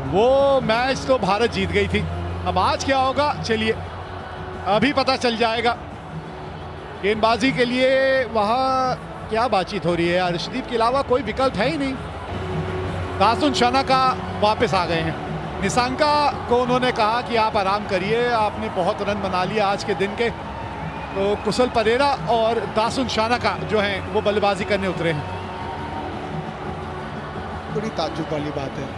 वो मैच तो भारत जीत गई थी। अब आज क्या होगा चलिए अभी पता चल जाएगा। गेंदबाजी के लिए वहाँ क्या बातचीत हो रही है? अर्शदीप के अलावा कोई विकल्प है ही नहीं। दासुन शानाका वापस आ गए हैं। निसांका को उन्होंने कहा कि आप आराम करिए, आपने बहुत रन बना लिया आज के दिन के। तो कुशल परेरा और दासुन शानाका जो हैं वो बल्लेबाजी करने उतरे हैं। बड़ी ताज्जुब वाली बात है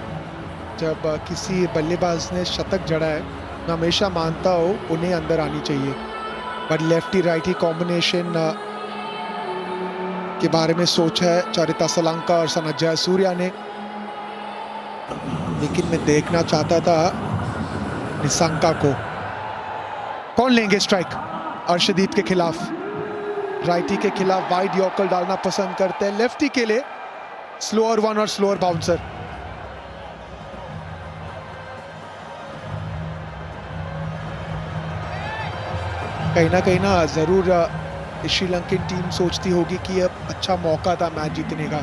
जब किसी बल्लेबाज ने शतक जड़ा है, मैं हमेशा मानता हूँ उन्हें अंदर आनी चाहिए, बट लेफ्टी राइटी कॉम्बिनेशन के बारे में सोचा है चरिता सलंका और सनत जयसूर्या ने, लेकिन मैं देखना चाहता था निसांका को। कौन लेंगे स्ट्राइक? अर्शदीप के खिलाफ, राइटी के खिलाफ वाइड यॉर्कर डालना पसंद करते हैं, लेफ्टी के लिए स्लोअर वन और स्लोअर बाउंसर। कहीं ना जरूर श्रीलंकन टीम सोचती होगी कि अब अच्छा मौका था मैच जीतने का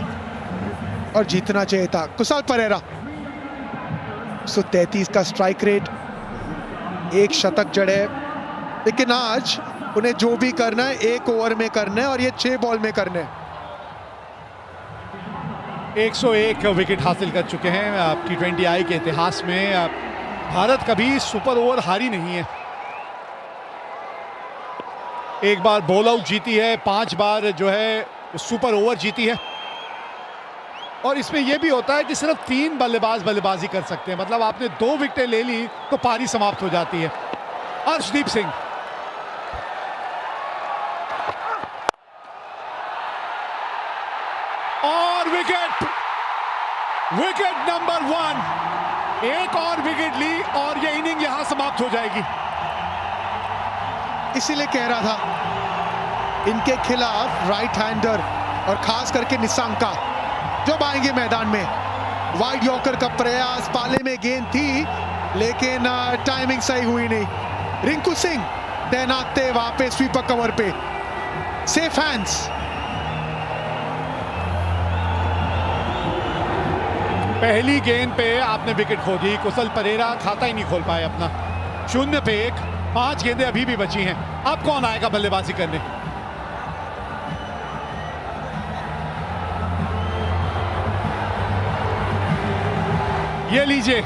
और जीतना चाहिए था। कुशल परेरा 133 का स्ट्राइक रेट, एक शतक जड़े, लेकिन आज उन्हें जो भी करना है एक ओवर में करना है और ये 6 बॉल में करना है। 101 विकेट हासिल कर चुके हैं T20I के इतिहास में। भारत कभी सुपर ओवर हारी नहीं है। एक बार बॉल आउट जीती है, 5 बार जो है सुपर ओवर जीती है। और इसमें यह भी होता है कि सिर्फ 3 बल्लेबाज बल्लेबाजी कर सकते हैं, मतलब आपने 2 विकेटें ले ली तो पारी समाप्त हो जाती है। अर्शदीप सिंह और विकेट नंबर 1। एक और विकेट ली और ये इनिंग यहां समाप्त हो जाएगी। इसीलिए कह रहा था इनके खिलाफ राइट हैंडर और खास करके निसांका जब आएंगे मैदान में, वाइड यॉर्कर का प्रयास, पाले में गेंद थी लेकिन टाइमिंग सही हुई नहीं। रिंकू सिंह तैनात थे वहां पे स्वीपर कवर पे, सेफ हैंड्स। पहली गेंद पे आपने विकेट खो दी। कुशल परेरा खाता ही नहीं खोल पाए अपना। 0 पे 1, 5 गेंदें अभी भी बची हैं। अब कौन आएगा बल्लेबाजी करने? ये लीजिए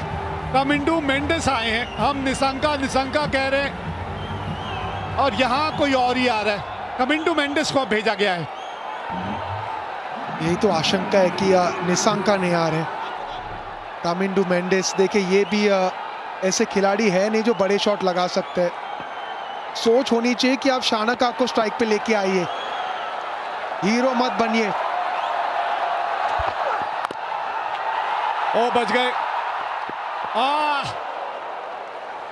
कमिंडू मेंडिस आए हैं। हम निसांका कह रहे हैं और यहां कोई और ही आ रहा है। कमिंडू मेंडिस को भेजा गया है। यही तो आशंका है कि निसांका नहीं आ रहे। कामिंडू मेंडिस देखिए ये भी ऐसे खिलाड़ी है नहीं जो बड़े शॉट लगा सकते हैं। सोच होनी चाहिए कि आप शानाका को स्ट्राइक पे लेके आइए, हीरो मत बनिए। ओ बच गए।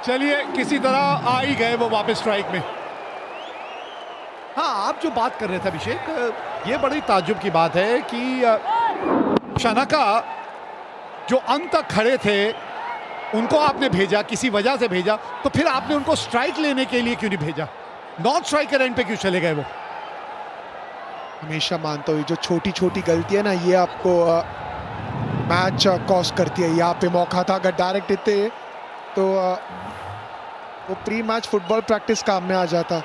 चलिए किसी तरह आ ही गए वो वापस स्ट्राइक में। हाँ, आप जो बात कर रहे थे अभिषेक, ये बड़ी ताज्जुब की बात है कि शानाका जो अंत तक खड़े थे उनको आपने भेजा, किसी वजह से भेजा, तो फिर आपने उनको स्ट्राइक लेने के लिए क्यों नहीं भेजा? नॉन स्ट्राइकर एंड पे क्यों चले गए वो? हमेशा मानता हूँ जो छोटी छोटी गलती है ना, ये आपको मैच कॉस्ट करती है। यहाँ पे मौका था, अगर डायरेक्ट देते तो वो प्री मैच फुटबॉल प्रैक्टिस काम में आ जाता,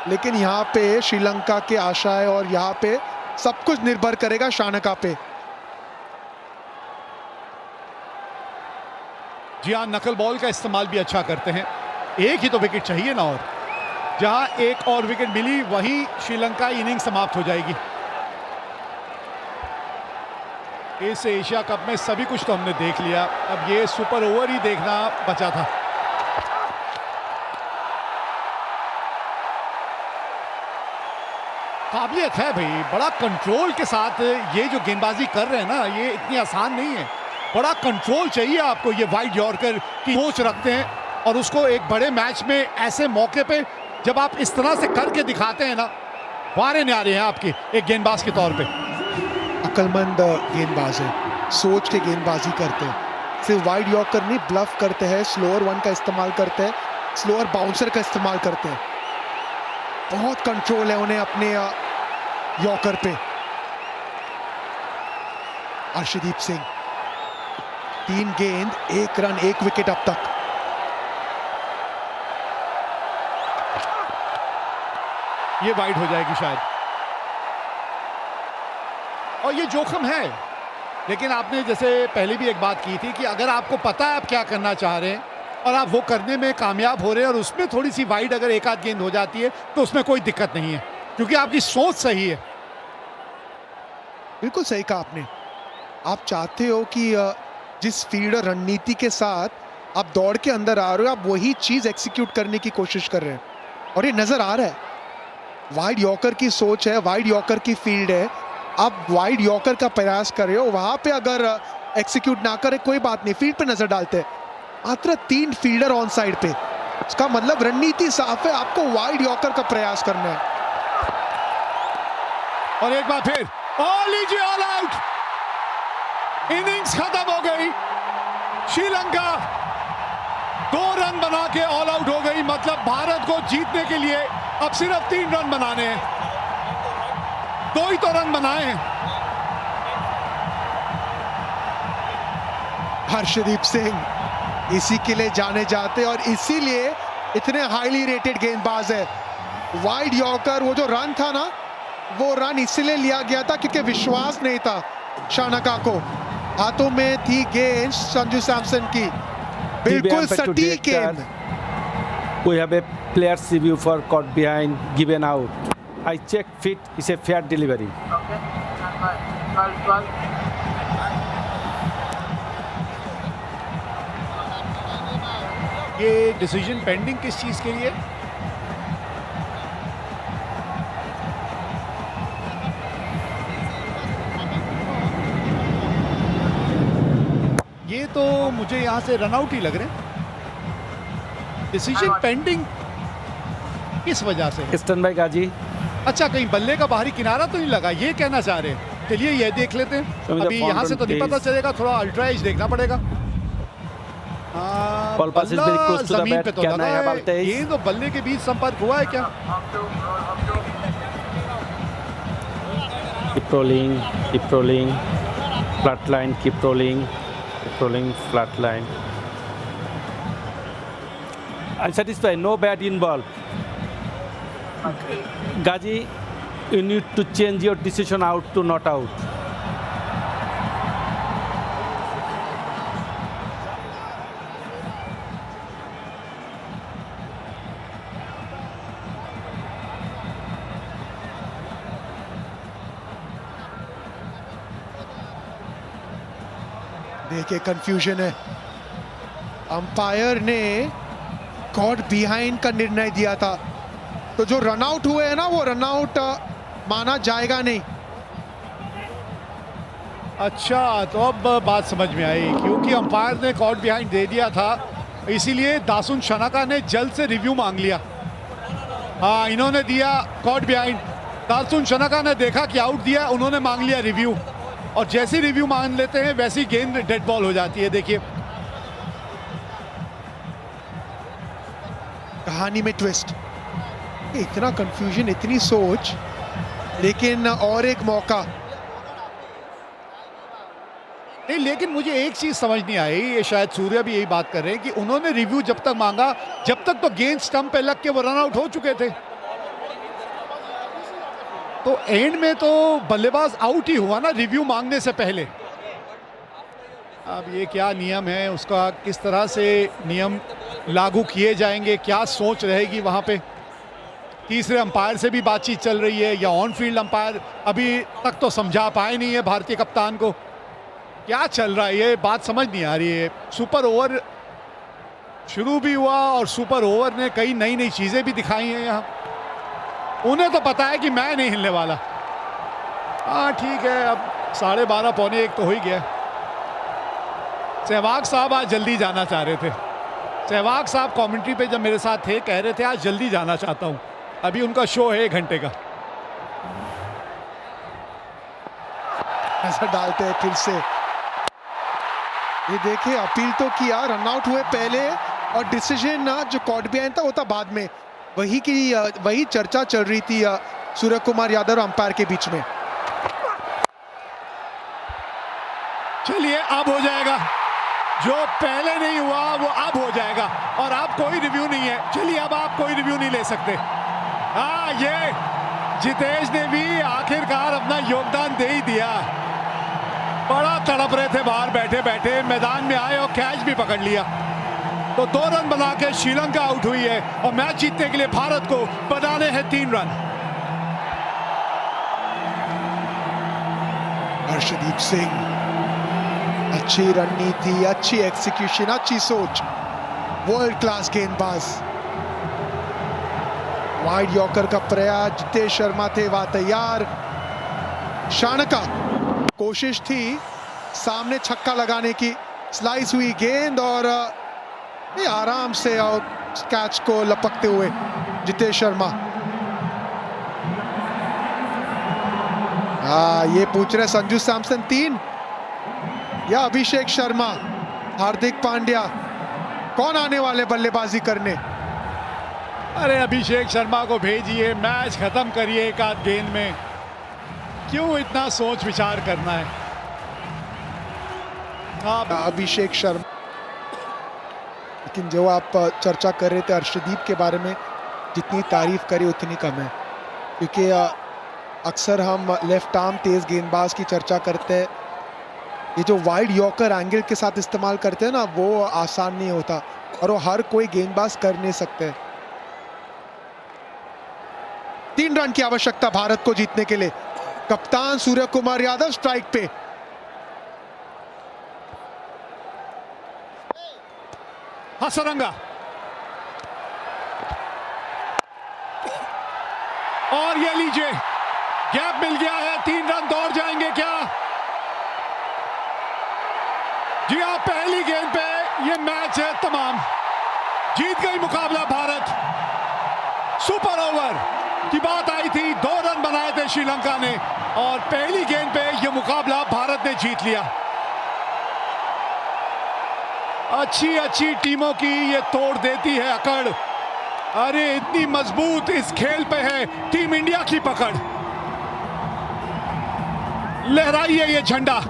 लेकिन यहाँ पे श्रीलंका के आशा है और यहाँ पे सब कुछ निर्भर करेगा शानाका पे। जी हाँ, नकल बॉल का इस्तेमाल भी अच्छा करते हैं। एक ही तो विकेट चाहिए ना, और जहां एक और विकेट मिली वहीं श्रीलंका इनिंग समाप्त हो जाएगी। इस एशिया कप में सभी कुछ तो हमने देख लिया, अब ये सुपर ओवर ही देखना बचा था। काबिलियत है भाई, बड़ा कंट्रोल के साथ ये जो गेंदबाजी कर रहे हैं ना, ये इतनी आसान नहीं है। बड़ा कंट्रोल चाहिए आपको। ये वाइड यॉर्कर की सोच रखते हैं और उसको एक बड़े मैच में ऐसे मौके पे जब आप इस तरह से करके दिखाते हैं ना, वारे न्यारे हैं आपके एक गेंदबाज के तौर पे। अक्लमंद गेंदबाज है, सोच के गेंदबाजी करते हैं, सिर्फ वाइड यॉर्कर नहीं ब्लफ करते हैं, स्लोअर वन का इस्तेमाल करते हैं, स्लोअर बाउंसर का इस्तेमाल करते हैं। बहुत कंट्रोल है उन्हें अपने यॉर्कर पे। अर्शदीप सिंह 3 गेंद 1 रन 1 विकेट अब तक। ये वाइड हो जाएगी शायद, और ये जोखिम है। लेकिन आपने जैसे पहले भी एक बात की थी कि अगर आपको पता है आप क्या करना चाह रहे हैं और आप वो करने में कामयाब हो रहे हैं और उसमें थोड़ी सी वाइड अगर एक आध गेंद हो जाती है तो उसमें कोई दिक्कत नहीं है, क्योंकि आपकी सोच सही है। बिल्कुल सही कहा आपने। आप चाहते हो कि जिस फील्डर रणनीति के साथ आप दौड़ के अंदर आ रहे हो, आप वही चीज एग्जीक्यूट करने की कोशिश कर रहे हैं और ये नजर आ रहा है। वाइड यॉर्कर की सोच है, वाइड यॉर्कर की फील्ड है, आप वाइड यॉर्कर का प्रयास कर रहे हो। वहां पे अगर एक्सिक्यूट ना करे कोई बात नहीं, फील्ड पे नजर डालते हैं। मात्र 3 फील्डर ऑन साइड पे, इसका मतलब रणनीति साफ है, आपको वाइड यॉर्कर का प्रयास करना है। और एक बार फिर लीजिए ऑल आउट, इनिंग्स खत्म हो गई। श्रीलंका 2 रन बना के ऑल आउट हो गई। मतलब भारत को जीतने के लिए अब सिर्फ 3 रन बनाने हैं, 2 ही तो रन बनाए हैं। हर्षदीप सिंह इसी के लिए जाने जाते और इसीलिए इतने हाईली रेटेड गेंदबाज है। वाइड यॉर्कर, वो जो रन था ना, वो रन इसलिए लिया गया था क्योंकि विश्वास नहीं था शानका को। हाथों में थी गेंद संजू सैमसन की, बिल्कुल सटीक गेंद। We have a player's review for caught behind, given out. I check fit is a fair delivery. Okay, stand by. 12. ये डिसीजन पेंडिंग किस चीज के लिए? ये तो मुझे यहां से रनआउट ही लग रहे हैं। डिसीजन पेंडिंग किस वजह से? Stand by गाजी। अच्छा, कहीं बल्ले का बाहरी किनारा तो नहीं लगा, ये कहना चाह रहे हैं। चलिए ये देख लेते हैं। अभी यहाँ से तो नहीं पता चलेगा, थोड़ा अल्ट्रा एज देखना पड़ेगा। Ball passes very close to the जमीन bat. पे तो Can लगा I have है। Altaiz? ये तो बल्ले के बीच संपर्क हुआ है क्या? Keep rolling, keep rolling. Flat line, keep rolling, keep rolling, flat line. I'm satisfied. No bat involved. Gaji, you need to change your decision out to not out. देखिए कंफ्यूजन है। अंपायर ने कॉट बिहाइंड का निर्णय दिया था, तो जो runout हुए हैं ना, वो रनआउट माना जाएगा नहीं। अच्छा, तो अब बात समझ में आई, क्योंकि अंपायर ने कॉट बिहाइंड दे दिया था, इसीलिए दासुन शनाका ने जल्द से रिव्यू मांग लिया। हाँ, इन्होंने दिया कॉट बिहाइंड, दासुन शनाका ने देखा कि आउट दिया, उन्होंने मांग लिया रिव्यू, और जैसे रिव्यू मांग लेते हैं वैसी गेंद डेड बॉल हो जाती है। देखिए कहानी में ट्विस्ट, इतना कंफ्यूजन, इतनी सोच, लेकिन और एक मौका नहीं। लेकिन मुझे एक चीज समझ नहीं आई, ये शायद सूर्या भी यही बात कर रहे हैं कि उन्होंने रिव्यू जब तक मांगा, जब तक तो गेंद स्टंप पे लग के वो रन आउट हो चुके थे, तो एंड में तो बल्लेबाज आउट ही हुआ ना रिव्यू मांगने से पहले। अब ये क्या नियम है, उसका किस तरह से नियम लागू किए जाएंगे, क्या सोच रहेगी वहां पे। तीसरे अंपायर से भी बातचीत चल रही है, या ऑन फील्ड अंपायर अभी तक तो समझा पाए नहीं है भारतीय कप्तान को, क्या चल रहा है ये बात समझ नहीं आ रही है। सुपर ओवर शुरू भी हुआ और सुपर ओवर ने कई नई नई चीजें भी दिखाई हैं यहाँ। उन्हें तो पता है कि मैं नहीं हिलने वाला। हाँ ठीक है, अब 12:30 पौने 1 तो हो ही गया। सहवाग साहब आज जल्दी जाना चाह रहे थे। सहवाग साहब कमेंट्री पे जब मेरे साथ थे, कह रहे थे आज जल्दी जाना चाहता हूं, अभी उनका शो है 1 घंटे का। ऐसा डालते हैं फिर से। ये देखिए, अपील तो किया, रनआउट हुए पहले, और डिसीजन जो कॉट बिहाइंड था वो था बाद में। वही चर्चा चल रही थी सूर्य कुमार यादव और अंपायर के बीच में। चलिए अब हो जाएगा, जो पहले नहीं हुआ वो अब हो जाएगा और अब कोई रिव्यू नहीं है। चलिए अब आप कोई रिव्यू नहीं ले सकते। हाँ, ये जितेश ने भी आखिरकार अपना योगदान दे ही दिया। बड़ा तड़प रहे थे बाहर बैठे बैठे, मैदान में आए और कैच भी पकड़ लिया। तो 2 रन बना के श्रीलंका आउट हुई है और मैच जीतने के लिए भारत को बनाने हैं 3 रन। हर्षदीप सिंह, अच्छी रणनीति, अच्छी एक्सिक्यूशन, अच्छी सोच, वर्ल्ड क्लास गेंदबाज। वाइड यॉर्कर का प्रयास, जितेश शर्मा थे वहां तैयार। शानका कोशिश थी सामने छक्का लगाने की, स्लाइस हुई गेंद और ये आराम से कैच को लपकते हुए जितेश शर्मा। ये पूछ रहे संजू सैमसन 3 या अभिषेक शर्मा, हार्दिक पांड्या, कौन आने वाले बल्लेबाजी करने? अरे अभिषेक शर्मा को भेजिए, मैच खत्म करिए एक आध गेंद में, क्यों इतना सोच विचार करना है? अभिषेक शर्मा, लेकिन जो आप चर्चा कर रहे थे हर्षदीप के बारे में, जितनी तारीफ करी उतनी कम है, क्योंकि अक्सर हम लेफ्ट आर्म तेज गेंदबाज की चर्चा करते हैं। ये जो वाइड यॉर्कर एंगल के साथ इस्तेमाल करते हैं ना, वो आसान नहीं होता और वो हर कोई गेंदबाज कर नहीं सकते। 3 रन की आवश्यकता भारत को जीतने के लिए। कप्तान सूर्य कुमार यादव स्ट्राइक पे। हसरंगा और ये लीजिए, गैप मिल गया है। 3 रन दौड़ जाएंगे क्या? जी हाँ, पहली गेंद पे ये मैच है तमाम। जीत गई मुकाबला भारत। सुपर ओवर की बात आई थी, 2 रन बनाए थे श्रीलंका ने और पहली गेंद पे ये मुकाबला भारत ने जीत लिया। अच्छी अच्छी टीमों की ये तोड़ देती है अकड़। अरे इतनी मजबूत इस खेल पे है टीम इंडिया की पकड़। लहराइए ये झंडा।